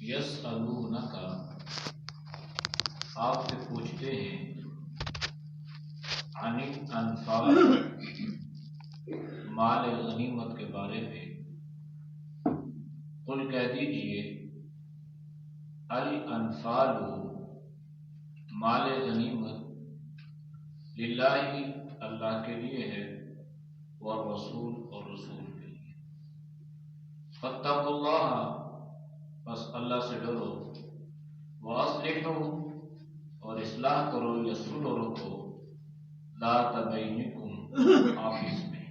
یسألونک، آپ سے پوچھتے ہیں، عن الانفال، مال غنیمت کے بارے میں۔ قل کہہ دیجئے، الانفال، مال غنیمت، للہ، اللہ کے لیے ہے، والرسول، اور رسول کے لیے۔ فاتقوا اللہ، بس اللہ سے ڈرو، واصلحوا، اور اصلاح کرو یا سلو رکھو، ذات بینکم، آپس میں۔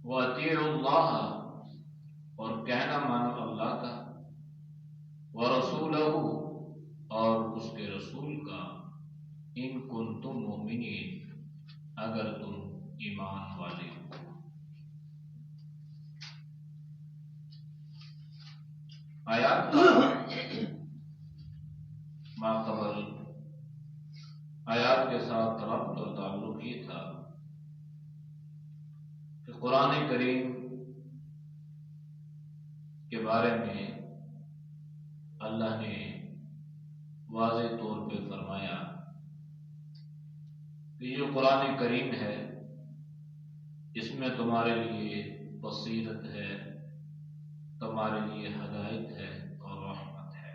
واطیعوا اللہ، اور کہنا مانو اللہ کا، ورسولہ، اور اس کے رسول کا، ان کنتم مؤمنین، اگر تم ایمان والے ہو۔ آیات کا ماقبل آیات کے ساتھ ربط اور تعلق یہ تھا کہ قرآن کریم کے بارے میں اللہ نے واضح طور پہ فرمایا کہ یہ قرآن کریم ہے، اس میں تمہارے لیے بصیرت ہے، تمہارے لیے ہدایت ہے اور رحمت ہے۔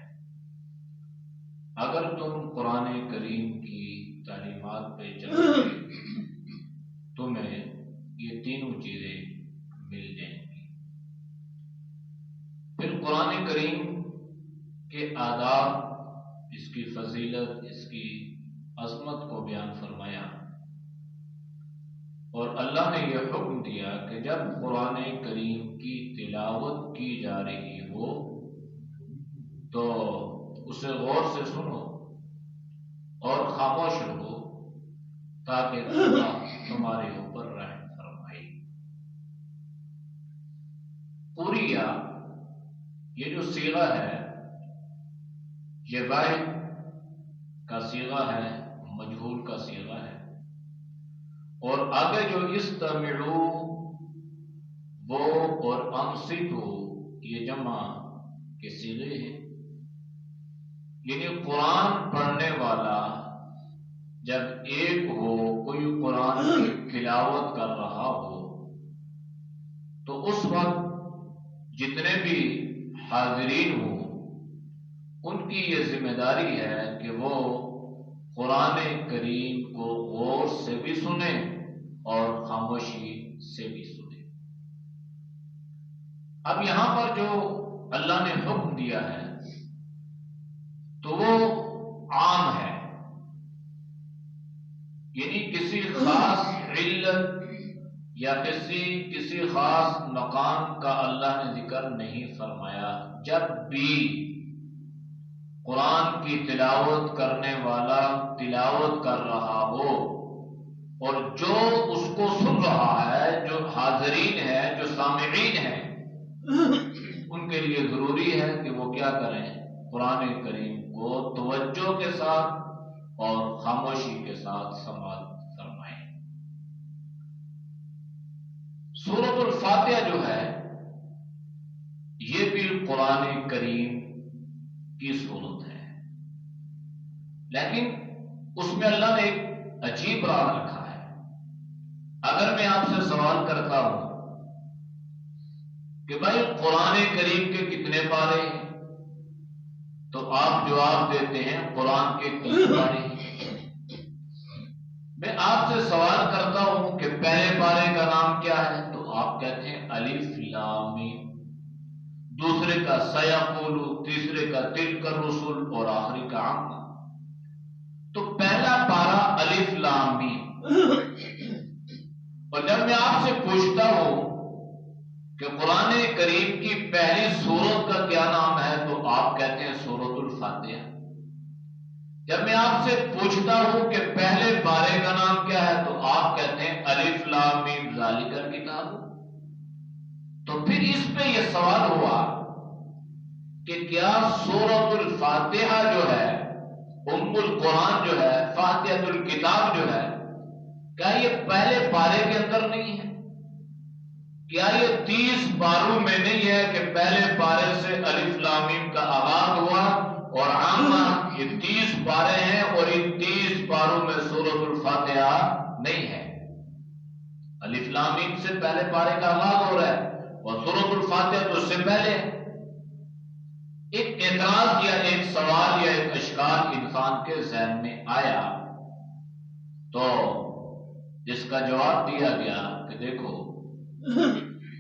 اگر تم قرآن کریم کی تعلیمات پہ چلو گے، تمہیں یہ تینوں چیزیں مل جائیں گی۔ پھر قرآن کریم کے آداب، اس کی فضیلت، اس کی عظمت کو بیان فرمایا، اور اللہ نے یہ حکم دیا کہ جب قرآن کریم کی تلاوت کی جا رہی ہو تو اسے غور سے سنو اور خاموش رہو، تاکہ اللہ تمہارے اوپر رحم فرمائے۔ قوریہ، یہ جو صیغہ ہے، یہ واحد کا صیغہ ہے، مجہول کا صیغہ ہے، اور آگے جو استمعوا، وہ اور انصتوا، یہ جمع کے صیغے ہیں۔ یعنی قرآن پڑھنے والا جب ایک ہو، کوئی قرآن کی تلاوت کر رہا ہو، تو اس وقت جتنے بھی حاضرین ہوں ان کی یہ ذمہ داری ہے کہ وہ قرآن کریم کو غور سے بھی سنیں اور خاموشی سے بھی سنیں۔ اب یہاں پر جو اللہ نے حکم دیا ہے تو وہ عام ہے، یعنی کسی خاص علت یا کسی خاص مقام کا اللہ نے ذکر نہیں فرمایا۔ جب بھی قرآن کی تلاوت کرنے والا تلاوت کر رہا ہو اور جو اس کو سن رہا ہے، جو حاضرین ہے، جو سامعین ہیں، ان کے لیے ضروری ہے کہ وہ کیا کریں؟ قرآن کریم کو توجہ کے ساتھ اور خاموشی کے ساتھ سماعت فرمائیں۔ سورۃ الفاتحہ جو ہے، یہ بھی قرآن کریم کی صورت ہے، لیکن اس میں اللہ نے ایک عجیب راز رکھا ہے۔ اگر میں آپ سے سوال کرتا ہوں کہ بھائی قرآن کریم کے کتنے پارے ہیں، تو آپ جواب دیتے ہیں قرآن کے 3 پارے ہیں۔ میں آپ سے سوال کرتا ہوں کہ پہلے پارے کا نام کیا ہے، تو آپ کہتے ہیں الف لام میم، دوسرے کا سیقول، تیسرے کا تلک الرسل، اور آخری کا عامہ۔ تو پہلا پارا الف لام میم، اور جب میں آپ سے پوچھتا ہوں کہ قرآن کریم کی پہلی سورت کا کیا نام ہے، تو آپ کہتے ہیں سورۃ الفاتحہ۔ جب میں آپ سے پوچھتا ہوں کہ پہلے پارے کا نام کیا ہے، تو آپ کہتے ہیں الف لام میم ذالک الکتاب۔ تو پھر اس پہ یہ سوال ہوا کہ کیا سورۃ الفاتحہ جو ہے، ام القرآن جو ہے، فاتحۃ الکتاب جو ہے، کیا یہ پہلے پارے کے اندر نہیں ہے؟ کیا یہ 30 پاروں میں نہیں ہے کہ پہلے پارے سے الف لام میم کا آغاز ہوا اور عامہ یہ 30 پارے ہیں اور ان 30 پاروں میں سورۃ الفاتحہ نہیں ہے؟ الف لام میم سے پہلے پارے کا آغاز ہو رہا ہے اور سورۃ الفاتحہ تو اس سے پہلے۔ ایک اعتراض یا ایک سوال یا ایک اشکال انسان کے ذہن میں آیا تو اس کا جواب دیا گیا کہ دیکھو،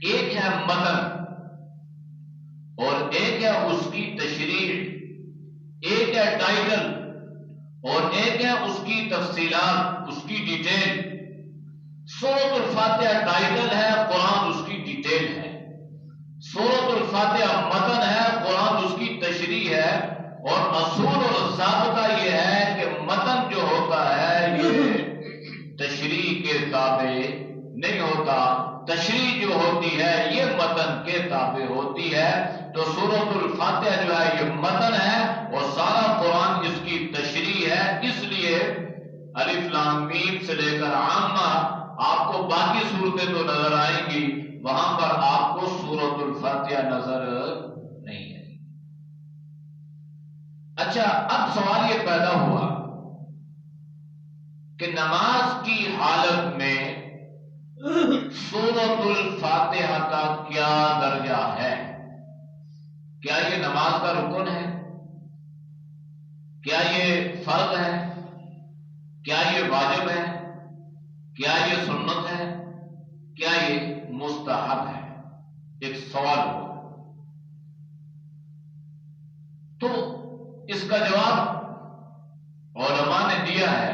ایک ہے متن اور ایک ہے اس کی تشریح، ایک ہے ٹائٹل اور ایک ہے اس کی تفصیلات، اس کی ڈیٹیل۔ سورۃ الفاتحہ ٹائٹل ہے، قرآن اس کی ڈیٹیل ہے۔ سورۃ الفاتحہ متن ہے، قرآن اس کی تشریح ہے۔ اور اصول اور ضابطہ یہ ہے کہ متن جو ہوتا ہے یہ تشریح کے تابع نہیں ہوتا، تشریح جو ہوتی ہے یہ متن کے تابع ہوتی ہے۔ تو سورۃ الفاتحہ جو ہے یہ متن ہے اور سارا قرآن اس کی تشریح ہے، اس لیے الف لام میم سے لے کر عامہ آپ کو باقی صورتیں تو نظر آئیں گی، وہاں پر آپ کو سورۃ الفاتحہ نظر نہیں آئے گی۔ اچھا، اب سوال یہ پیدا ہوا کہ نماز کی حالت میں سورۃ الفاتحہ کا کیا درجہ ہے؟ کیا یہ نماز کا رکن ہے؟ کیا یہ فرض ہے؟ کیا یہ واجب ہے؟ کیا یہ سنت ہے؟ کیا یہ مستحب ہے؟ ایک سوال ہوا تو اس کا جواب علماء نے دیا ہے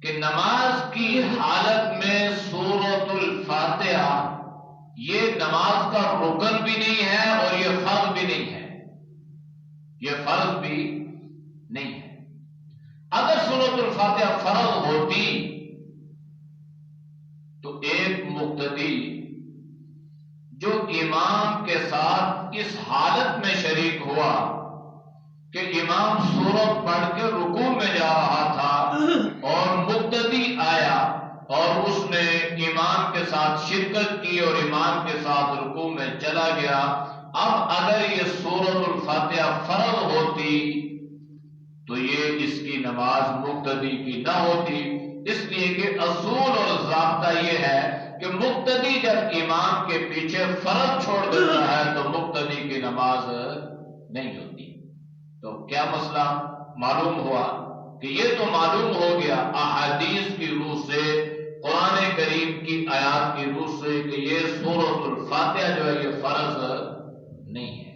کہ نماز کی حالت میں سورۃ الفاتحہ یہ نماز کا رکن بھی نہیں ہے اور یہ فرض بھی نہیں ہے، یہ فرض بھی نہیں ہے۔ اگر سورۃ الفاتحہ فرض ہوتی تو ایک مقتدی جو امام کے ساتھ اس حالت میں شریک ہوا کہ امام سورت پڑھ کے رکوع میں جا رہا تھا اور مقتدی آیا اور اس نے امام کے ساتھ شرکت کی اور امام کے ساتھ رکوع میں چلا گیا، اب اگر یہ سورۃ الفاتحہ فرض ہوتی تو یہ اس کی نماز مقتدی کی نہ ہوتی، اس لیے کہ اصول اور ضابطہ یہ ہے کہ مقتدی جب امام کے پیچھے فرض چھوڑ دیتا ہے تو مقتدی کی نماز نہیں ہوتی۔ تو کیا مسئلہ معلوم ہوا کہ یہ تو معلوم ہو گیا احادیث کی روح سے، قرآن کریم کی آیات کی روح سے کہ یہ سورۃ الفاتحہ جو ہے یہ فرض نہیں ہے۔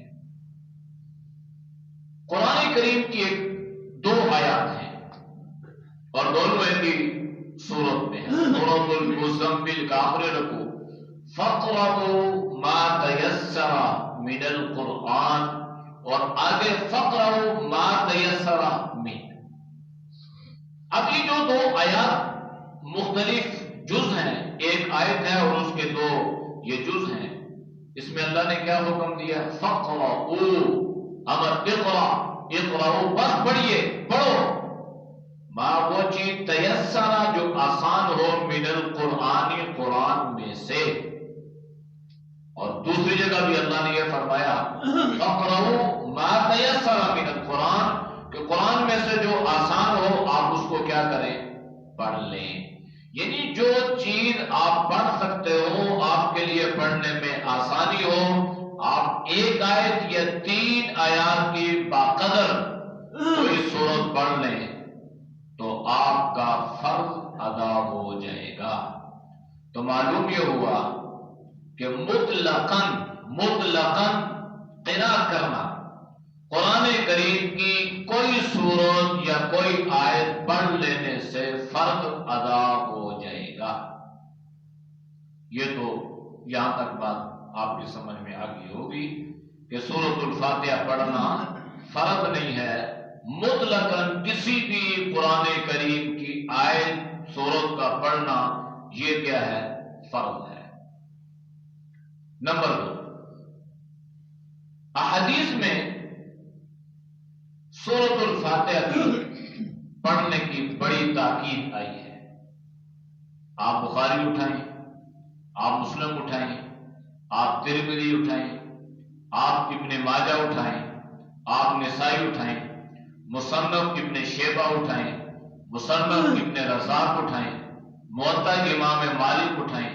قرآن کریم کی ایک دو آیات ہیں اور دونوں ایک ہی سورت میں ہے۔ سورۃ المزمل کا آخری رکوع فَاقْرَؤُوا مَا تَيَسَّرَ مِنَ الْقُرْآنِ اور آگے فَاقْرَؤُوا مَا تَيَسَّرَ مِنْ۔ اب یہ جو دو آیات مختلف جز ہیں، ایک آیت ہے اور اس کے دو یہ جز ہیں، اس میں اللہ نے کیا حکم دیا؟ فَاقْرَؤُوا، امر اقرا، اقرأوا بس پڑھیے، پڑھو، ما وہ چیز تیسرا جو آسان ہو، من القرآن قرآن میں سے۔ اور دوسری جگہ بھی اللہ نے یہ فرمایا فَاقْرَؤُوا مَا تَيَسَّرَ مِنَ الْقُرْآنِ کہ قرآن میں سے جو آسان ہو آپ اس کو کیا کریں؟ پڑھ لیں۔ یعنی جو چیز آپ پڑھ سکتے ہو، آپ کے لیے پڑھنے میں آسانی ہو، آپ ایک آیت یا 3 آیات کی باقدر کوئی سورت پڑھ لیں تو آپ کا فرض ادا ہو جائے گا۔ تو معلوم یہ ہوا کہ مطلقاً قراءت کرنا، قرآن کریم کی کوئی سورت یا کوئی آیت پڑھ لینے سے فرض ادا ہو جائے گا۔ یہ تو یہاں تک بات آپ کی سمجھ میں آ گئی ہوگی کہ سورۃ الفاتحہ پڑھنا فرض نہیں ہے، مطلقاً کسی بھی قرآن کریم کی آیت سورت کا پڑھنا یہ کیا ہے؟ فرض ہے۔ نمبر 2، احادیث میں سورۃ الفاتحہ کی پڑھنے کی بڑی تاکید آئی ہے۔ آپ بخاری اٹھائیں، آپ مسلم اٹھائیں، آپ ترمذی اٹھائیں، آپ ابن ماجہ اٹھائیں، آپ نسائی اٹھائیں، مصنف ابن شیبہ اٹھائیں، مصنف ابن رزاق اٹھائیں، موطا امام مالک اٹھائیں،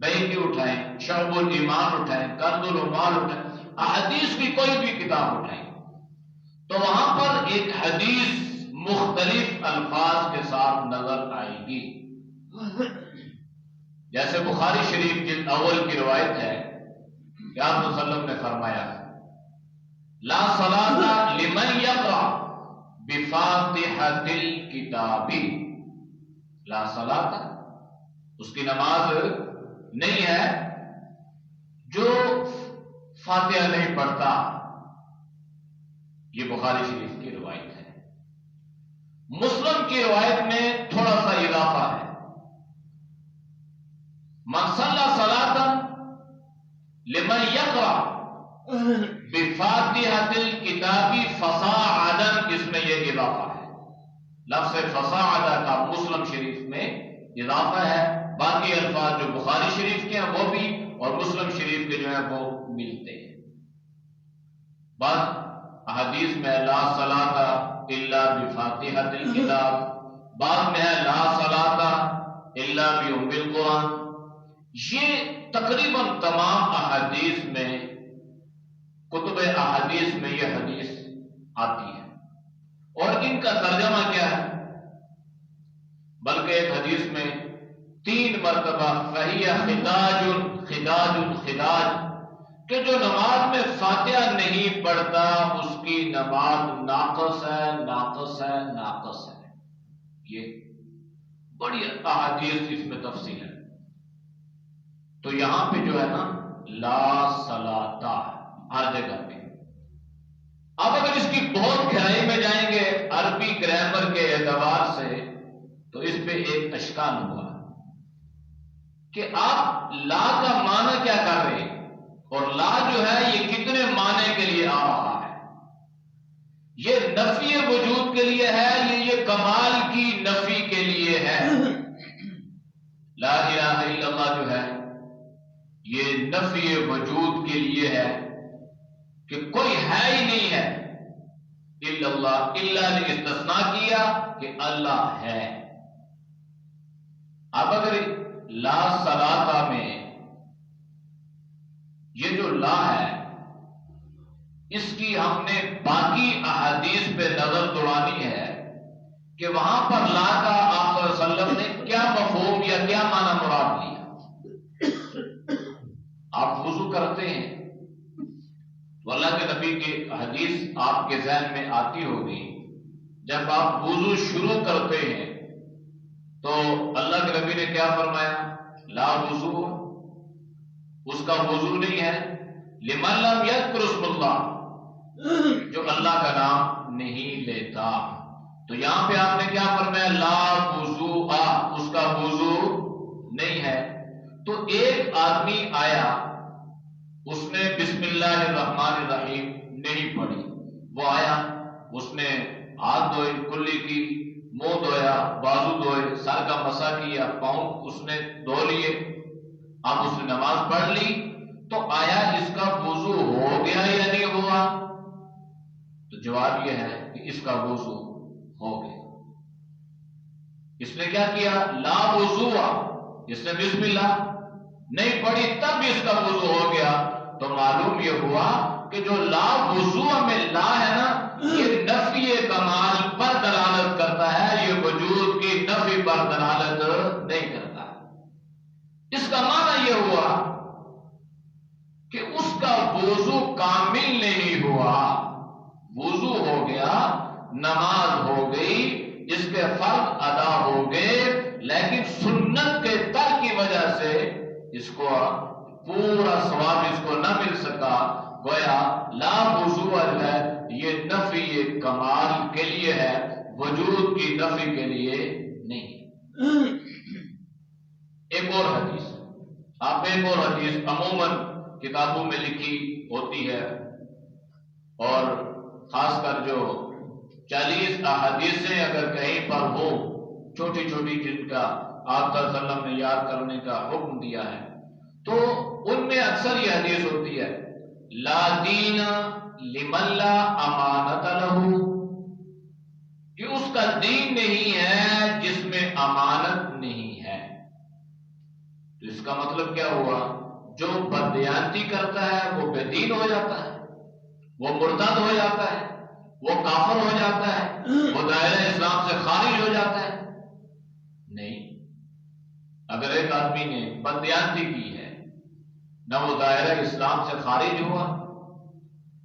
بیہقی اٹھائیں، شعب الایمان اٹھائیں، کنز العمال اٹھائیں، احادیث کی کوئی بھی کتاب اٹھائیں تو وہاں پر ایک حدیث مختلف الفاظ کے ساتھ نظر آئے گی۔ جیسے بخاری شریف جلد اول کی روایت ہے کہ آپ صلی اللہ علیہ وسلم نے فرمایا لا صلاۃ لمن یقرأ بفاتحۃ الکتاب، لا صلاۃ اس کی نماز نہیں ہے جو فاتحہ نہیں پڑھتا۔ یہ بخاری شریف کی روایت ہے۔ مسلم کی روایت میں تھوڑا سا اضافہ ہے، من صلی صلاۃ لمن یقرأ بفاتحۃ الکتاب فصاعدا، اس میں یہ اضافہ ہے، لفظ فصاعدا کا مسلم شریف میں اضافہ ہے، باقی الفاظ جو بخاری شریف کے ہیں وہ بھی اور مسلم شریف کے جو ہیں وہ ملتے ہیں۔ بعض احادیث میں لا صلاۃ الا بفاتحۃ الکتاب، بعض میں ہے لا صلاۃ الا بام القرآن۔ یہ تقریباً تمام احادیث میں، کتب احادیث میں یہ حدیث آتی ہے، اور ان کا ترجمہ کیا ہے؟ بلکہ ایک حدیث میں 3 مرتبہ فہی خداج خداج خداج، کہ جو نماز میں فاتحہ نہیں پڑھتا اس کی نماز ناقص ہے، ناقص ہے، ناقص ہے۔ یہ بڑی احادیث اس میں تفصیل ہے۔ تو یہاں پہ جو ہے نا لا صلاۃ ہر جگہ پہ۔ اب اگر اس کی بہت گہرائی میں جائیں گے عربی گرامر کے اعتبار سے تو اس پہ ایک اشکال ہوا کہ آپ لا کا معنی کیا کر رہے ہیں، اور لا جو ہے یہ کتنے معنی کے لیے آ رہا ہے؟ یہ نفی وجود کے لیے ہے، یہ کمال کی نفی کے لیے ہے؟ لا الہ الا اللہ جو ہے یہ نفی وجود کے لیے ہے کہ کوئی ہے ہی نہیں ہے، الا اللہ، الا نے استثناء کیا کہ اللہ ہے۔ اب اگر لا صلاۃ میں یہ جو لا ہے اس کی ہم نے باقی احادیث پہ نظر دوڑانی ہے کہ وہاں پر لا کا آپ صلی اللہ علیہ وسلم نے کیا مفہوم یا کیا معنی مراد لیا۔ آپ وضو کرتے ہیں تو اللہ کے نبی کی حدیث آپ کے ذہن میں آتی ہوگی، جب آپ وضو شروع کرتے ہیں تو اللہ کے نبی نے کیا فرمایا؟ لا وضو، اس کا وضو نہیں ہے، لمن لم یذکر اسم اللہ، جو اللہ کا نام نہیں لیتا۔ تو یہاں پہ آپ نے کیا فرمایا؟ لا وضو، اس کا وضو نہیں ہے۔ تو ایک آدمی آیا، اس نے بسم اللہ الرحمن الرحیم نہیں پڑھی، وہ آیا، اس نے ہاتھ دھوئے، کلی کی، منہ دھویا، بازو دھوئے، سر کا مسح کیا، پاؤں اس نے دھو لیے، اب اس نے نماز پڑھ لی، تو آیا اس کا وضو ہو گیا یا نہیں ہوا؟ تو جواب یہ ہے کہ اس کا وضو ہو گیا۔ اس نے کیا کیا؟ لا وضو، اس نے بسم اللہ نہیں پڑھی تب بھی اس کا وضو ہو گیا۔ تو معلوم یہ ہوا کہ جو لا وضو میں لا ہے نا، یہ نفی کمال پر دلالت کرتا ہے، یہ وجود کی نفی پر دلالت نہیں کرتا۔ اس کا معنی یہ ہوا کہ اس کا وضو کامل نہیں ہوا، وضو ہو گیا، نماز ہو گئی، اس کے فرض ادا ہو گئے، لیکن سنت کے ترک کی وجہ سے اس کو پورا ثواب اس کو نہ مل سکا۔ گویا لا وضو ہے یہ نفی کمال کے لیے ہے، وجود کی نفی کے لیے نہیں۔ ایک اور حدیث، آپ ایک اور حدیث عموماً کتابوں میں لکھی ہوتی ہے، اور خاص کر جو 40 احادیثیں اگر کہیں پر ہو چھوٹی چھوٹی، جن کا آپ صلی اللہ علیہ وسلم نے یاد کرنے کا حکم دیا ہے، تو ان میں اکثر یہ حدیث ہوتی ہے لا دین لمن لا امانت لہ، کہ اس کا دین نہیں ہے جس میں امانت نہیں ہے۔ تو اس کا مطلب کیا ہوا؟ جو بددیانتی کرتا ہے وہ بے دین ہو جاتا ہے، وہ مرتد ہو جاتا ہے، وہ کافر ہو جاتا ہے، وہ دائرہ اسلام سے خارج ہو جاتا ہے؟ نہیں۔ اگر ایک آدمی نے بددیانتی کی ہے، نہ وہ دائرہ اسلام سے خارج ہوا،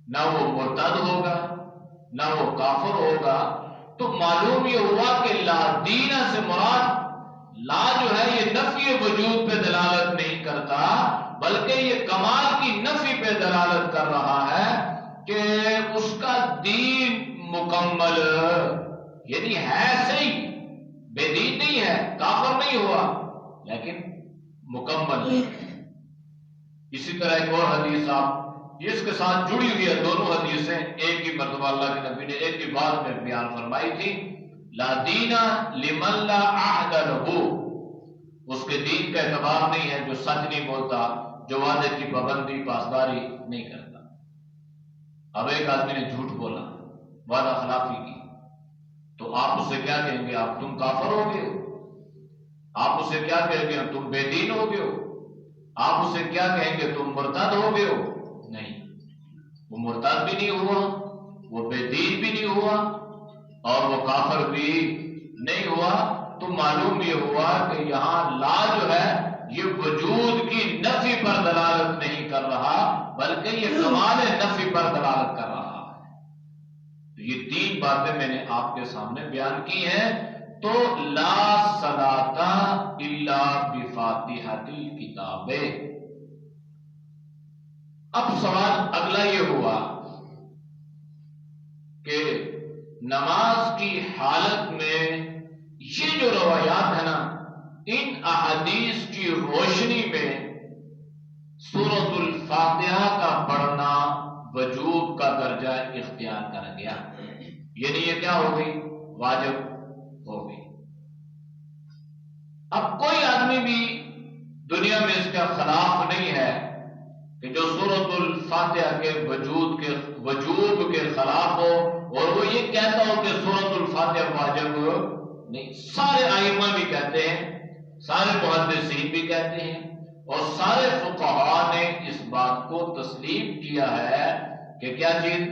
نہ وہ مرتد ہوگا، نہ وہ کافر ہوگا، تو معلوم یہ ہوا کہ لا دین سے مراد لا جو ہے یہ نفی وجود پہ دلالت نہیں کرتا، بلکہ یہ کمال کی نفی پہ دلالت کر رہا ہے کہ اس کا دین مکمل، یعنی ہے صحیح، بے دین نہیں ہے، کافر نہیں ہوا، لیکن مکمل نہیں ہے۔ اسی طرح ایک اور حدیث آپ جس کے ساتھ جڑی ہوئی ہے، دونوں حدیثیں ایک ہی مرتبہ اللہ کے نبی نے ایک ہی بات میں بیان فرمائی تھی، لا دین لمن لا عہد لہ، اس کے دین کا اعتبار نہیں ہے جو سچ نہیں بولتا، جو وعدے کی پابندی پاسداری نہیں کرتا۔ اب ایک آدمی نے جھوٹ بولا، وعدہ خلافی کی، تو آپ اسے کیا کہیں گے؟ آپ تم کافر ہو گئے ہو۔ آپ اسے کیا کہیں گے؟ تم بے دین ہو گئے ہو۔ آپ اسے کیا کہیں گے؟ تم مرتد ہو گئے ہو۔ نہیں، وہ مرتد بھی نہیں ہوا، وہ بے دین بھی نہیں ہوا، اور وہ کافر بھی نہیں ہوا۔ تو معلوم یہ ہوا کہ یہاں لا جو ہے یہ وجود کی نفی پر دلالت نہیں کر رہا، بلکہ یہ کمال نفی پر دلالت کر رہا ہے۔ تو یہ تین باتیں میں نے آپ کے سامنے بیان کی ہیں۔ تو لا صلاۃ الا بفاتحۃ الکتاب۔ اب سوال اگلا یہ ہوا کہ نماز کی حالت میں یہ جو روایات ہے نا، ان احادیث کی روشنی میں سورۃ الفاتحہ کا پڑھنا وجوب کا درجہ اختیار کر گیا، یعنی یہ کیا ہو گئی؟ واجب ہو گئی۔ اب کوئی آدمی بھی دنیا میں اس کا خلاف نہیں ہے کہ جو سورۃ الفاتحہ کے وجوب کے خلاف ہو اور وہ یہ کہتا ہو کہ سورۃ الفاتحہ واجب نہیں۔ سارے ائمہ بھی کہتے ہیں، سارے محدثین بھی کہتے ہیں، اور سارے فقہاء نے اس بات کو تسلیم کیا ہے کہ کیا چیز؟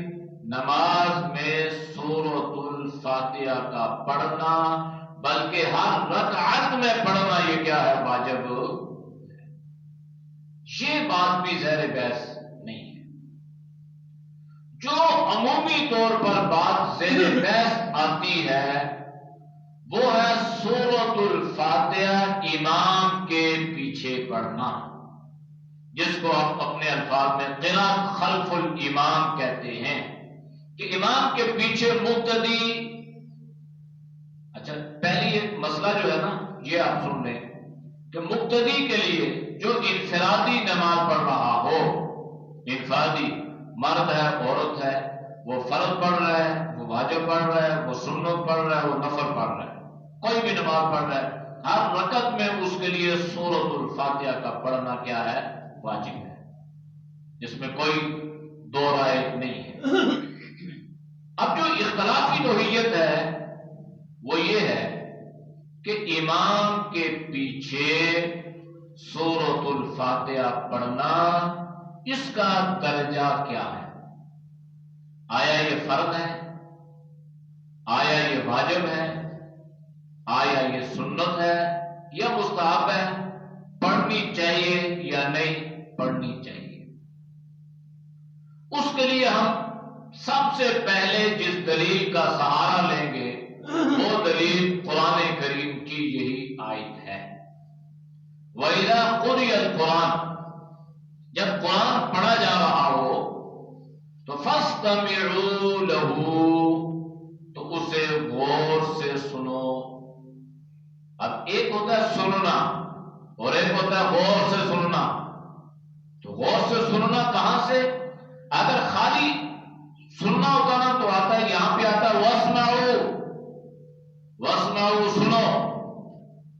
نماز میں سورۃ الفاتحہ کا پڑھنا، بلکہ ہر رکعت میں پڑھنا، یہ کیا ہے؟ واجب ہے۔ یہ بات بھی زیر بحث نہیں ہے۔ جو عمومی طور پر بات زیر بحث آتی ہے وہ ہے سورۃ الفاتحہ امام کے پیچھے پڑھنا، جس کو ہم اپنے الفاظ میں قراءت خلف الامام کہتے ہیں، کہ امام کے پیچھے مقتدی۔ اچھا، پہلی ایک مسئلہ جو ہے نا یہ آپ سن لیں کہ مقتدی کے لیے جو انفرادی نماز پڑھ رہا ہو، انفرادی مرد ہے عورت ہے، وہ فرض پڑھ رہا ہے، وہ واجب پڑھ رہا ہے، وہ سنت پڑھ رہا ہے، وہ نفل پڑھ رہا ہے، کوئی بھی نماز پڑھ رہا ہے، ہر رکعت میں اس کے لیے سورۃ الفاتحہ کا پڑھنا کیا ہے؟ واجب ہے۔ اس میں کوئی دو رائے نہیں ہے۔ اب جو اختلافی نوعیت ہے وہ یہ ہے کہ امام کے پیچھے سورۃ الفاتحہ پڑھنا، اس کا درجہ کیا ہے؟ آیا یہ فرض ہے؟ آیا یہ واجب ہے؟ آیا یہ سنت ہے یا مستحب ہے؟ پڑھنی چاہیے یا نہیں پڑھنی چاہیے؟ اس کے لیے ہم سب سے پہلے جس دلیل کا سہارا لیں گے وہ دلیل قرآن کریم کی یہی آیت ہے، وَإِذَا قُرِئَ الْقُرْآنُ، جب قرآن پڑھا جا رہا ہو تو فَاسْتَمِعُوا لَهُ، تو اسے غور سے سنو۔ اب ایک ہوتا ہے سننا اور ایک ہوتا ہے غور سے سننا۔ تو غور سے سننا کہاں سے؟ اگر خالی سننا ہوتا نا تو آتا ہے، یہاں پہ آتا ہے وَاسْمَعُوا، وَاسْمَعُوا، سنو،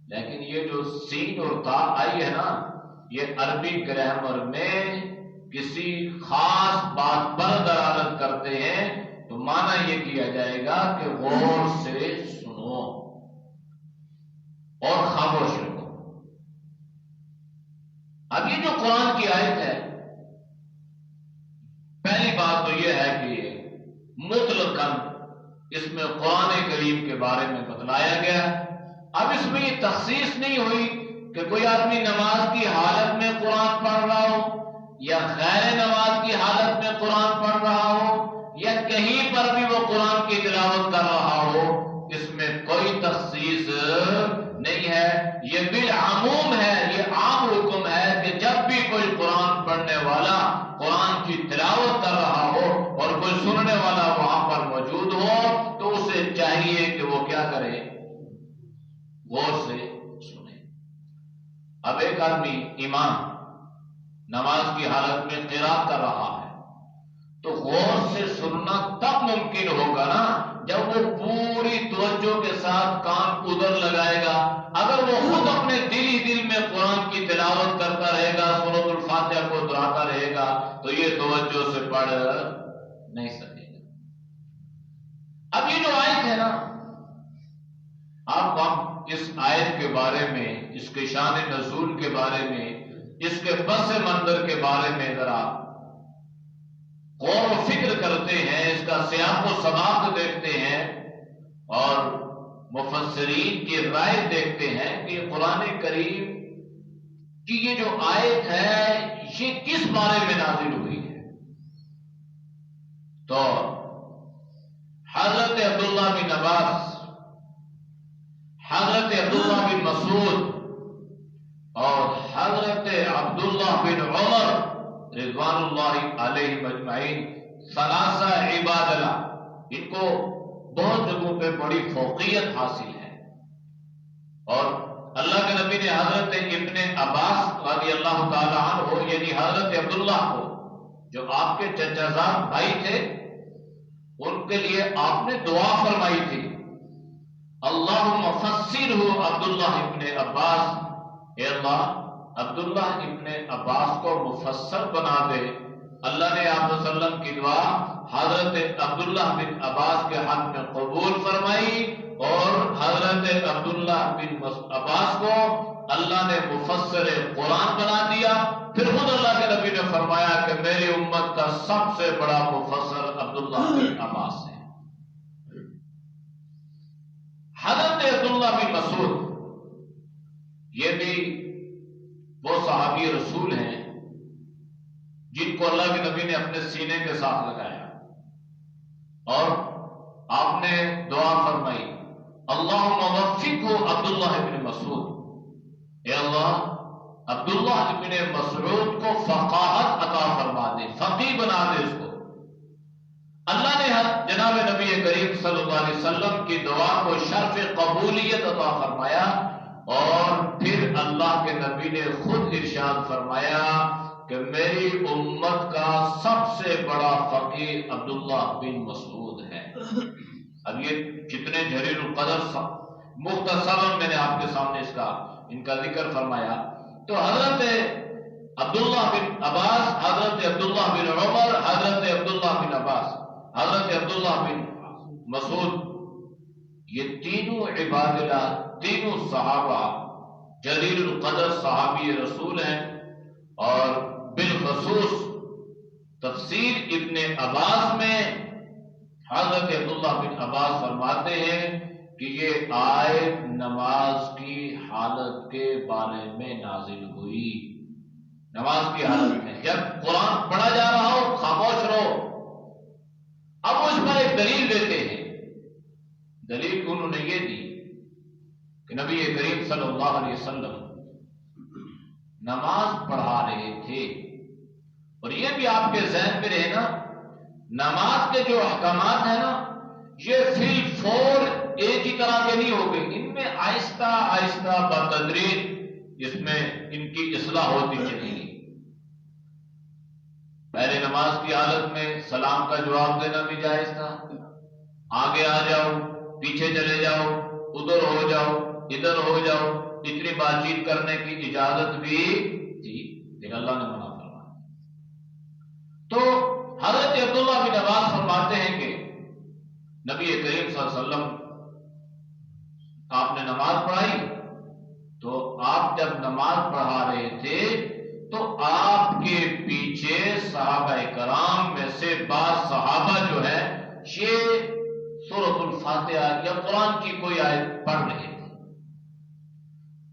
لیکن یہ جو سین اور تا آئی ہے نا، یہ عربی گرامر میں کسی خاص بات پر دلالت کرتے ہیں تو معنی یہ کیا جائے گا کہ غور سے سنو اور خاموش رہو۔ اب یہ جو قرآن کی آیت ہے، پہلی بات تو یہ ہے کہ مطلقاً اس میں قرآن کریم کے بارے میں بتلایا گیا۔ اب اس میں یہ تخصیص نہیں ہوئی کہ کوئی آدمی نماز کی حالت میں قرآن پڑھ رہا ہو یا غیر نماز کی حالت میں قرآن پڑھ رہا ہو یا کہیں پر بھی وہ قرآن کی تلاوت کر رہا ہو، اس میں کوئی تخصیص نہیں ہے۔ یہ بالعموم ہے، یہ عام حکم ہے کہ جب بھی کوئی قرآن پڑھنے والا قرآن کی تلاوت کر رہا ہو اور کوئی سننے والا وہاں پر موجود ہو تو اسے چاہیے کہ وہ کیا کرے؟ غور سے سنے۔ اب ایک آدمی امام نماز کی حالت میں قرات کر رہا ہے تو غور سے سننا تب ممکن ہوگا نا جب وہ پوری توجہ کے ساتھ کان ادھر لگائے گا۔ اگر وہ خود اپنے دل میں قرآن کی تلاوت کرتا رہے گا، سورۃ الفاتحہ کو دہراتا رہے گا تو یہ توجہ سے پڑھ نہیں سکے گا۔ اب یہ جو آیت ہے نا، آپ ہم اس آیت کے بارے میں، اس کے شان نزول کے بارے میں، اس کے پس منظر کے بارے میں ذرا غور و فکر کرتے ہیں، اس کا سیاق و سباق دیکھتے ہیں اور مفسرین کی رائے دیکھتے ہیں کہ قرآن کریم کی یہ جو آیت ہے یہ کس بارے میں نازل ہوئی ہے۔ تو حضرت عبداللہ بن عباس، حضرت عبداللہ بن مسعود اور حضرت عبداللہ بن عمر رضوان اللہ علیہ اجمعین، ثلاثہ عباد اللہ، ان کو بہت جگہوں پہ بڑی فوقیت حاصل ہے۔ اور اللہ کے نبی نے حضرت ابن عباس رضی اللہ تعالی عنہ یعنی حضرت عبداللہ کو، جو آپ کے چچا زاد بھائی تھے، ان کے لیے آپ نے دعا فرمائی تھی، اللہم فسرہ عبداللہ ابن عباس، اے اللہ عبداللہ ابن عباس کو مفسر بنا دے۔ اللہ نے آپ صلی اللہ علیہ وسلم کی دعا حضرت عبداللہ بن عباس کے حق میں قبول فرمائی اور حضرت عبداللہ بن عباس کو اللہ نے مفسر قرآن بنا دیا۔ پھر خود اللہ کے نبی نے فرمایا کہ میری امت کا سب سے بڑا مفسر عبداللہ بن عباس ہے۔ حضرت عبداللہ بن مسعود یہ بھی وہ صحابی رسول ہیں جن کو اللہ کے نبی نے اپنے سینے کے ساتھ لگایا اور آپ نے دعا فرمائی، اللہم وفقہ عبداللہ ابن مسعود، اے اللہ عبداللہ ابن مسعود کو فقاہت عطا فرما دے، فقیہ بنا دے اس کو۔ اللہ نے جناب نبی کریم صلی اللہ علیہ وسلم کی دعا کو شرف قبولیت عطا فرمایا اور پھر اللہ کے نبی نے خود ارشاد فرمایا کہ میری امت کا سب سے بڑا فقیہ عبداللہ بن مسعود ہے۔ اب یہ کتنے جلیل القدر، مختصراً میں نے آپ کے سامنے ان کا ذکر فرمایا۔ تو حضرت عبداللہ بن عباس، حضرت عبداللہ بن عمر، حضرت عبداللہ بن عباس، حضرت عبداللہ بن مسعود، یہ تینوں عباد اللہ، تینوں صحابہ جلیل القدر صحابی رسول ہیں۔ اور بالخصوص تفسیر ابن عباس میں حضرت عبداللہ بن عباس فرماتے ہیں کہ یہ آیت نماز کی حالت کے بارے میں نازل ہوئی۔ نماز کی حالت میں جب قرآن پڑھا جا رہا ہو خاموش رہو۔ اب وہ اس پر ایک دلیل دیتے ہیں۔ دلیل انہوں نے یہ دی کہ نبی کریم صلی اللہ علیہ وسلم نماز پڑھا رہے تھے، اور یہ بھی آپ کے ذہن میں رہے نا، نماز کے جو احکامات ہیں نا یہ فی الفور ایک ہی طرح کے نہیں ہو گئے، ان میں آہستہ آہستہ بتدریج اس میں ان کی اصلاح ہوتی چلی گئی۔ پہلے نماز کی حالت میں سلام کا جواب دینا بھی جائز تھا، آگے آ جاؤ، پیچھے چلے جاؤ، ادھر ہو جاؤ، ادھر ہو جاؤ، اتنی بات چیت کرنے کی اجازت بھی تھی۔ لیکن اللہ نے منع فرمایا۔ تو حضرت عبداللہ بن عباس فرماتے ہیں کہ نبی کریم صلی اللہ علیہ وسلم آپ نے نماز پڑھائی، تو آپ جب نماز پڑھا رہے تھے تو آپ کے پیچھے صحابہ کرام میں سے بعض صحابہ جو ہے یہ سورۃ الفاتحہ یا قرآن کی کوئی آیت پڑھ رہے تھے۔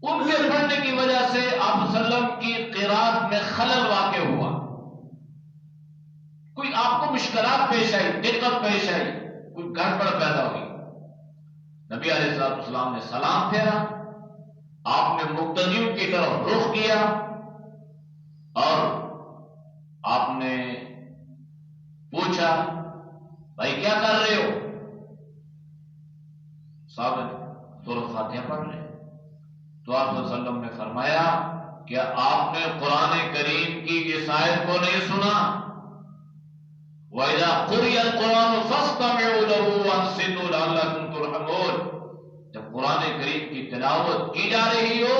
ان کے پڑھنے کی وجہ سے آپ صلی اللہ علیہ وسلم کی قرات میں خلل واقع ہوا، کوئی آپ کو مشکلات پیش آئی، دقت پیش آئی، کوئی گڑبڑ پیدا ہوئی۔ نبی علیہ السلام نے سلام پھیرا، آپ نے مقتدیوں کی طرف رخ کیا اور آپ نے پوچھا بھائی کیا کر رہے ہو؟ صاحب سورۃ فاتحہ پڑھ رہے ہیں۔ تو آپ صلی اللہ علیہ وسلم نے فرمایا کیا آپ نے قرآن کریم کی اس آیت کو نہیں سنا؟ وَإِذَا قُرِئَ الْقُرْآنُ فَاسْتَمِعُوا لَهُ وَأَنصِتُوا لَعَلَّكُمْ تُرْحَمُونَ۔ جب قرآن کریم کی تلاوت کی جا رہی ہو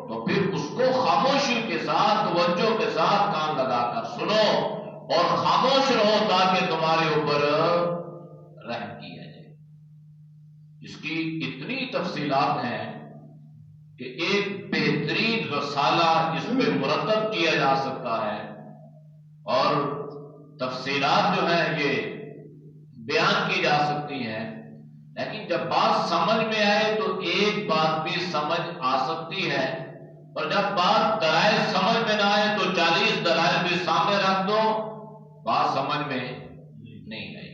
تو پھر اس کو خاموشی کے ساتھ، توجہ کے ساتھ کان لگا کر سنو اور خاموش رہو تاکہ تمہارے اوپر رحم کیا جائے۔ اس کی اتنی تفصیلات ہیں کہ ایک بہترین رسالہ اس میں مرتب کیا جا سکتا ہے اور تفصیلات جو ہیں یہ بیان کی جا سکتی ہیں، لیکن جب بات سمجھ میں آئے تو ایک بات بھی سمجھ آ سکتی ہے، اور جب بات دلائل سمجھ میں نہ آئے تو 40 دلائل بھی سامنے رکھ دو، بات سمجھ میں نہیں آئے۔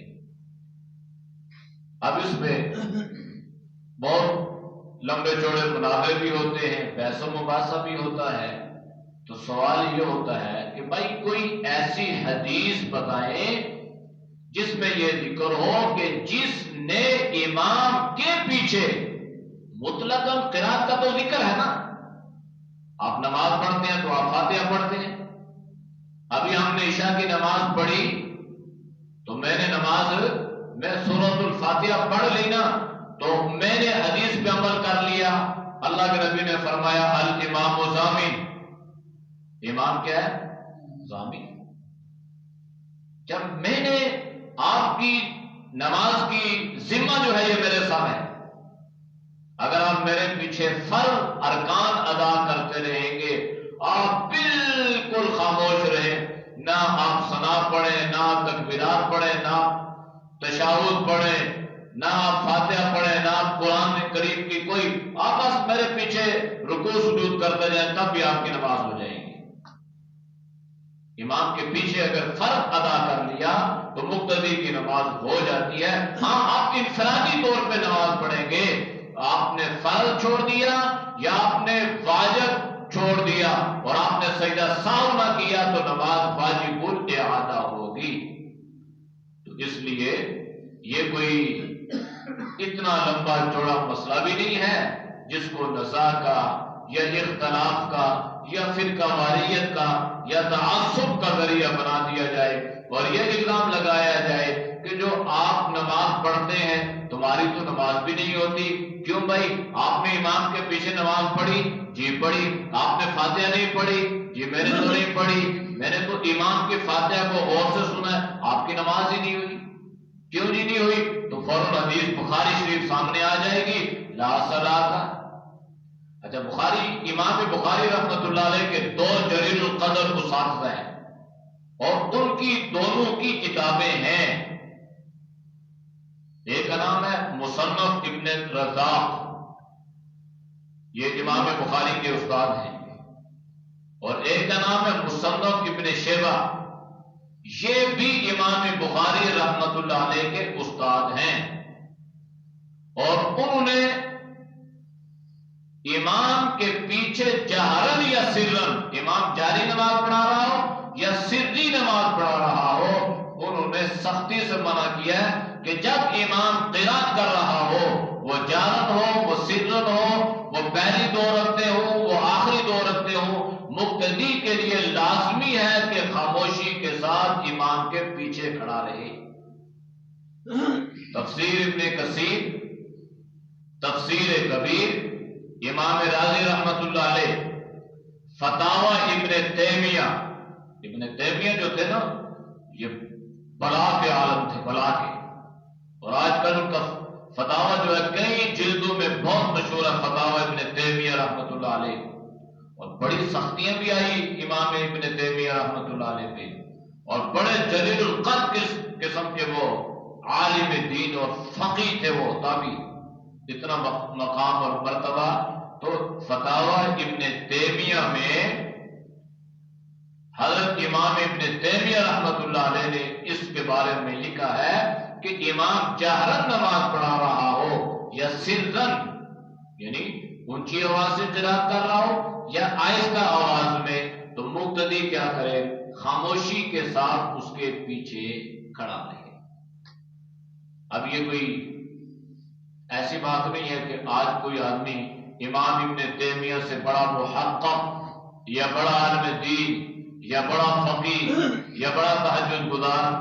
اب اس میں بہت لمبے چوڑے مناظرے بھی ہوتے ہیں، بحث و مباحثہ بھی ہوتا ہے، تو سوال یہ ہوتا ہے کہ بھائی کوئی ایسی حدیث بتائیں جس میں یہ ذکر ہو کہ جس نے امام کے پیچھے مطلقاً قرات کا تو ذکر ہے نا، آپ نماز پڑھتے ہیں تو آپ فاتحہ پڑھتے ہیں۔ ابھی ہم نے عشاء کی نماز پڑھی تو میں نے سورۃ الفاتحہ پڑھ لی نا، تو میں نے حدیث پہ عمل کر لیا۔ اللہ کے نبی نے فرمایا الامام ضامن، امام کیا ہے؟ ضامن۔ جب میں نے آپ کی نماز کی ذمہ جو ہے یہ میرے سامنے، اگر آپ میرے پیچھے فرض ارکان ادا کرتے رہیں گے، آپ بالکل خاموش رہیں، نہ آپ ثنا پڑھیں، نہ تکبیرات پڑھیں، نہ تشہد پڑھیں، نہ آپ فاتحہ پڑھیں، نہ آپ قرآن کریم کی کوئی، آپ بس میرے پیچھے رکوع سجود کرتے جائیں، تب بھی آپ کی نماز ہو جائے گی۔ امام کے پیچھے اگر فرض ادا کر لیا تو مقتدی کی نماز ہو جاتی ہے۔ ہاں آپ انفرادی طور پہ نماز پڑھیں گے، آپ نے فرض چھوڑ دیا یا آپ نے واجب چھوڑ دیا اور آپ نے سجدہ سہو نہ کیا تو نماز واجب الاعادہ ہوگی۔ تو اس لیے یہ کوئی اتنا لمبا چوڑا مسئلہ بھی نہیں ہے جس کو نزاع کا یا اختلاف کا یا فرقہ واریت کا یا تعصب کا ذریعہ بنا دیا جائے اور یہ الزام لگایا جائے کہ جو آپ نماز پڑھتے ہیں تمہاری تو نماز بھی نہیں ہوتی۔ کیوں بھائی؟ آپ نے امام کے پیچھے نماز پڑھی؟ جی پڑھی۔ آپ نے فاتحہ نہیں پڑھی؟ جی میں نے تو نہیں پڑھی، میں نے تو امام کی فاتحہ کو غور سے سنا ہے، آپ کی نماز ہی نہیں ہوئی۔ کیوں جی نہیں ہوئی؟ تو فوراً حدیث بخاری شریف سامنے آ جائے گی، لا صلاۃ۔ اچھا، امام بخاری رحمۃ اللہ علیہ کے دو جلیل القدر اساتذہ ہیں اور ان کی دونوں کی کتابیں ہیں، ایک کا نام ہے مصنف ابن رزاق، یہ امام بخاری کے استاد ہیں، اور ایک کا نام ہے مصنف ابن شیبہ، یہ بھی امام بخاری رحمۃ اللہ علیہ کے استاد ہیں، اور انہوں نے امام کے پیچھے جہرن یا سرن، امام جاری نماز پڑھا رہا ہو یا سری نماز پڑھا رہا ہو، انہوں نے سختی سے منع کیا ہے کہ جب امام قرات کر رہا ہو، وہ جہرن ہو، وہ سرن ہو، وہ پہلی دو رکھتے ہو، وہ آخری دو رکھتے ہو، مقتدی کے لیے لازمی ہے کہ خاموشی کے ساتھ امام کے پیچھے کھڑا رہے۔ تفسیر ابن کثیر، تفسیر کبیر، امام راضی رحمت اللہ علیہ، فتاوی ابن تیمیہ، ابن تیمیہ جو تھے نا یہ بلا کے عالم تھے، بلا کے، اور آج کل ان کا فتاوی جو ہے کئی جلدوں میں بہت مشہور ہے، فتاوی ابن تیمیہ رحمۃ اللہ علیہ، اور بڑی سختیاں بھی آئی امام ابن تیمیہ رحمۃ اللہ علیہ پہ، اور بڑے جلیل القدر قسم کے وہ عالم دین اور فقیہ تھے وہ تابعی، اتنا مقام اور مرتبہ۔ تو فتاوی ابن تیمیہ میں حضرت امام ابن تیمیہ رحمۃ اللہ علیہ نے اس کے بارے میں لکھا ہے کہ امام جہرن نماز پڑھا رہا ہو یا سرن، یعنی اونچی آواز سے قرات کر رہا ہو یا آہستہ آواز میں، تو مقتدی کیا کرے؟ خاموشی کے ساتھ اس کے پیچھے کھڑا رہے۔ اب یہ کوئی ایسی بات نہیں ہے کہ آج کوئی آدمی امام ابن تیمیہ سے بڑا محقق یا بڑا عالم دین یا بڑا فقیہ یا بڑا تہجد گزار،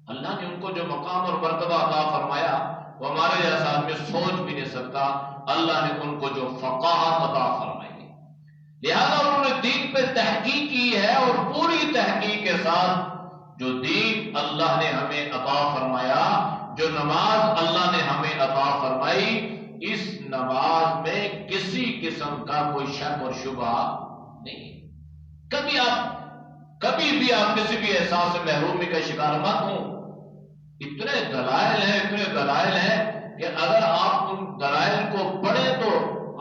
اللہ نے ان کو جو مقام اور مرتبہ عطا فرمایا وہ ہمارے جیسا آدمی سوچ بھی نہیں سکتا۔ اللہ نے ان کو جو فقاہت عطا فرمائی، لہذا انہوں نے دین پہ تحقیق کی ہے، اور پوری تحقیق کے ساتھ جو دین اللہ نے ہمیں عطا فرمایا، جو نماز اللہ نے ہمیں عطا فرمائی، اس نماز میں کسی قسم کا کوئی شک اور شبہ نہیں۔ کبھی بھی آپ کسی بھی احساس محرومی کا شکار مت ہوں۔ اتنے دلائل ہیں کہ اگر آپ ان دلائل کو پڑھیں تو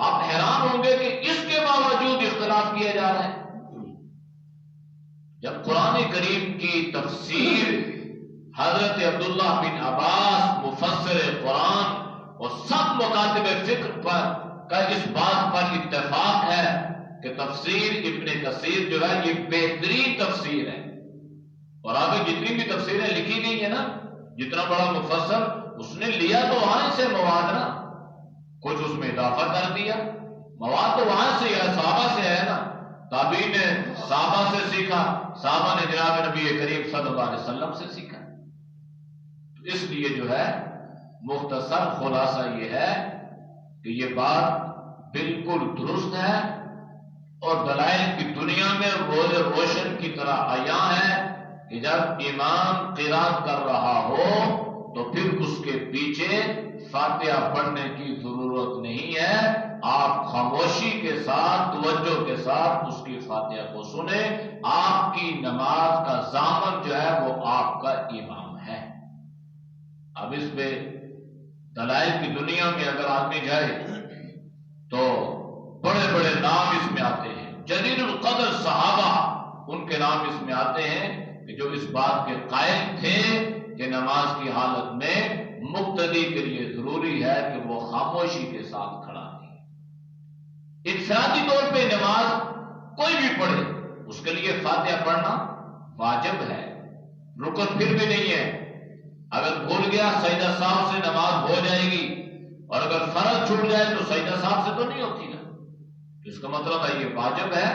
آپ حیران ہوں گے کہ اس کے باوجود اختلاف کیے جا رہے ہیں۔ جب قرآن کریم کی تفسیر حضرت عبداللہ بن عباس مفسر قرآن اور سب مکاتب فکر کا اس بات پر اتفاق ہے کہ تفسیر ابن کثیر جو ہے یہ بہترین تفسیر ہے، اور آگے جتنی بھی تفسیریں لکھی گئی ہیں نا، جتنا بڑا مفسر اس نے لیا تو وہاں سے مواد نا، کچھ اس میں اضافہ کر دیا، مواد تو وہاں سے ہے، صحابہ سے ہے نا، تابعین نے صحابہ سے سیکھا، صحابہ نے جناب نبی کریم صلی اللہ علیہ وسلم سے سیکھا۔ اس لیے جو ہے مختصر خلاصہ یہ ہے کہ یہ بات بالکل درست ہے، اور دلائل کی دنیا میں روز روشن کی طرح عیاں ہے کہ جب امام قرات کر رہا ہو تو پھر اس کے پیچھے فاتحہ پڑھنے کی ضرورت نہیں ہے، آپ خاموشی کے ساتھ توجہ کے ساتھ اس کی فاتحہ کو سنیں، آپ کی نماز کا ضامن جو ہے وہ آپ کا امام ہے۔ اب اس پہ دلائل کی دنیا میں اگر آدمی جائے تو بڑے بڑے نام اس میں آتے ہیں، جلیل القدر صحابہ ان کے نام اس میں آتے ہیں کہ جو اس بات کے قائل تھے کہ نماز کی حالت میں مقتدی کے لیے ضروری ہے کہ وہ خاموشی کے ساتھ کھڑا رہے۔ انفرادی طور پہ نماز کوئی بھی پڑھے اس کے لیے فاتحہ پڑھنا واجب ہے، رکن پھر بھی نہیں ہے۔ اگر بھول گیا سجدہ سہو سے نماز ہو جائے گی، اور اگر فرض چھوٹ جائے تو سجدہ سہو سے تو نہیں ہوتی نا، تو اس کا مطلب ہے یہ واجب ہے۔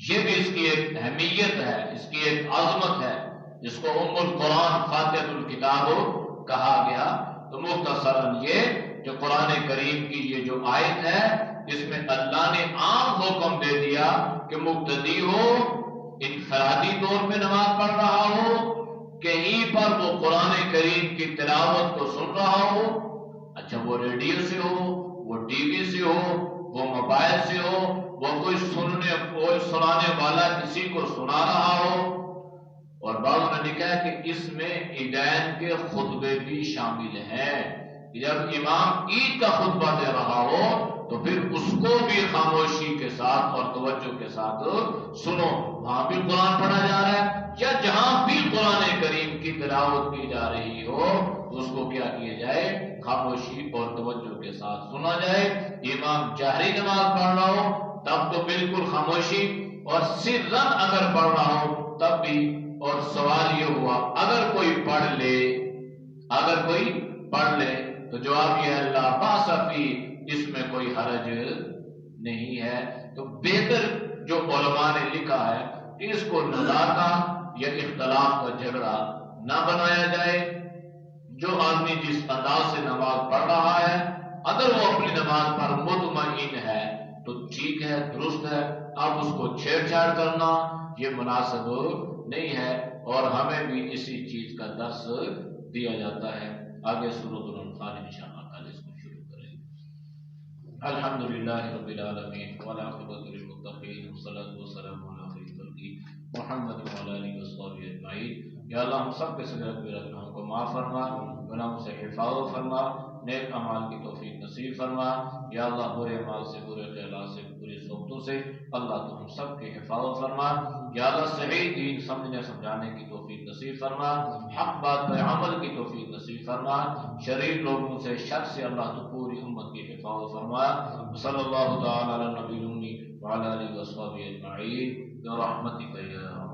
یہ بھی اس کی ایک اہمیت ہے، اس کی ایک عظمت ہے، جس کو ام القرآن فاتحۃ الکتاب کہا گیا۔ تو مختصراً یہ کہ قرآن کریم کی یہ جو آیت ہے اس میں اللہ نے عام حکم دے دیا کہ مقتدی ہو، انفرادی طور پہ نماز پڑھ رہا ہو، کہیں پر وہ قرآن کریم کی تلاوت کو سن رہا ہو، اچھا وہ ریڈیو سے ہو، وہ ٹی وی سے ہو، وہ موبائل سے ہو، وہ کوئی سنانے والا کسی کو سنا رہا ہو، اور بعضوں نے لکھا ہے کہ اس میں عیدین کے خطبے بھی شامل ہیں، جب امام عید کا خطبہ دے رہا ہو تو پھر اس کو بھی خاموشی کے ساتھ اور توجہ کے ساتھ سنو، وہاں بھی قرآن پڑھا جا رہا ہے، یا جہاں بھی قرآن کریم کی تلاوت کی جا رہی ہو اس کو کیا کیا جائے؟ خاموشی اور توجہ کے ساتھ سنا جائے۔ امام جہری نماز پڑھ رہا ہو تب تو بالکل خاموشی، اور سرن اگر پڑھ رہا ہو تب بھی۔ اور سوال یہ ہوا اگر کوئی پڑھ لے تو جواب یہ ہے لا باس فی، اس میں کوئی حرج نہیں ہے۔ تو بہتر جو علماء نے لکھا ہے کہ اس کو نزاع کا یا اختلاف کا جھگڑا نہ بنایا جائے، جو آدمی جس انداز سے نماز پڑھ رہا ہے اگر وہ اپنی نماز پر مطمئن ہے تو ٹھیک ہے، درست ہے، اب اس کو چھیڑ چھاڑ کرنا یہ مناسب نہیں ہے، اور ہمیں بھی اسی چیز کا درس دیا جاتا ہے۔ آگے سورۃ الانفال انشاءاللہ تعالی اس کو شروع کریں گے۔ الحمدللہ رب العالمین والعاقبۃ للمتقین والصلاۃ والسلام علی خیر خلقہ محمد وعلی آلہ وصحبہ اجمعین۔ یا اللہ ہم سب کے صغیر کبیرہ گناہوں کو معاف فرما، گناہوں سے حفاظت فرما، نیک اعمال کی توفیق نصیب فرما۔ یا اللہ برے اعمال سے، برے خیالات سے، بری صحبتوں سے اللہ تو ہم سب کی حفاظت فرما۔ یا اللہ صحیح دین سمجھنے سمجھانے کی توفیق نصیب فرما، حق بات پر عمل کی توفیق نصیب فرما، شریر لوگوں سے، شر سے اللہ تو پوری امت کی حفاظت فرما۔ صلی اللہ تعالی علی نبی الامی وعلی آلہ وصحبہ اجمعین برحمتک یا